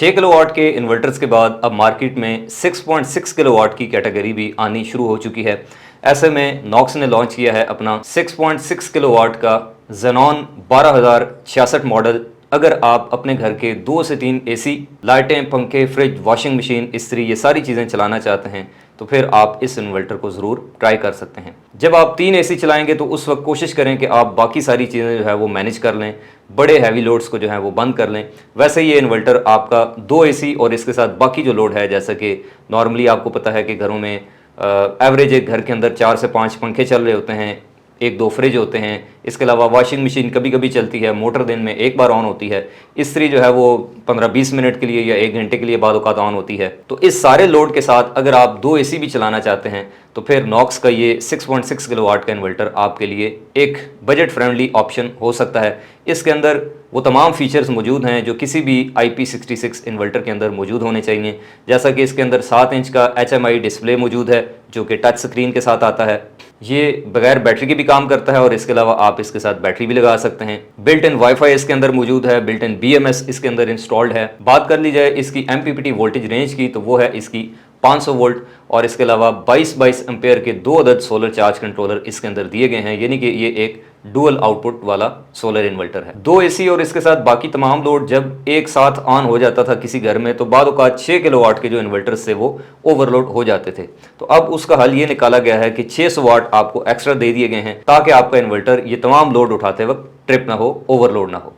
6 kilowatt के inverters के बाद अब मार्केट में 6.6 किलोवाट की कैटेगरी भी आनी शुरू हो चुकी है। ऐसे में नॉक्स ने लॉन्च किया है अपना 6.6 किलोवाट का जेनॉन 12066 मॉडल। अगर आप अपने घर के 2 से 3 एसी, लाइटें, पंखे, फ्रिज, वॉशिंग मशीन, इस्त्री, ये सारी चीज़ें चलाना चाहते हैं तो फिर आप इस इन्वर्टर को ज़रूर ट्राई कर सकते हैं। जब आप 3 एसी चलाएंगे तो उस वक्त कोशिश करें कि आप बाकी सारी चीज़ें जो है वो मैनेज कर लें, बड़े हैवी लोड्स को जो है वो बंद कर लें। वैसे ये इन्वर्टर आपका 2 एसी और इसके साथ बाकी जो लोड है, जैसा कि नॉर्मली आपको पता है कि घरों में एवरेज एक घर के अंदर 4 से 5 पंखे चल रहे होते हैं, 1-2 फ्रिज होते हैं, इसके अलावा वॉशिंग मशीन कभी कभी चलती है, मोटर दिन में एक बार ऑन होती है, इस्त्री जो है वो 15-20 मिनट के लिए या 1 घंटे के लिए बाद औक़ात ऑन होती है। तो इस सारे लोड के साथ अगर आप 2 एसी भी चलाना चाहते हैं तो फिर नॉक्स का ये 6.6 किलोवाट का इन्वर्टर आपके लिए एक बजट फ्रेंडली ऑप्शन हो सकता है। इसके अंदर वो तमाम फीचर्स मौजूद हैं जो किसी भी IP66 इन्वर्टर के अंदर मौजूद होने चाहिए। जैसा कि इसके अंदर 7 इंच का HMI डिस्प्ले मौजूद है जो कि टच स्क्रीन के साथ आता है। ये बगैर बैटरी के भी काम करता है और इसके अलावा आप इसके साथ बैटरी भी लगा सकते हैं। बिल्ट इन वाईफाई इसके अंदर मौजूद है, बिल्ट इन BMS इसके अंदर इंस्टॉल्ड है। बात कर ली जाए इसकी MPPT वोल्टेज रेंज की तो वो है इसकी 500 वोल्ट और इसके अलावा 22 एम्पेयर के 2 अदद सोलर चार्ज कंट्रोलर इसके अंदर दिए गए हैं, यानी कि ये एक डुअल आउटपुट वाला सोलर इन्वर्टर है। 2 एसी और इसके साथ बाकी तमाम लोड जब एक साथ ऑन हो जाता था किसी घर में तो बाद औक़ात 6 किलोवाट के जो इन्वर्टर्स थे वो ओवरलोड हो जाते थे। तो अब उसका हल ये निकाला गया है कि 600 वाट आपको एक्स्ट्रा दे दिए गए हैं ताकि आपका इन्वर्टर ये तमाम लोड उठाते वक्त ट्रिप ना हो, ओवरलोड ना हो।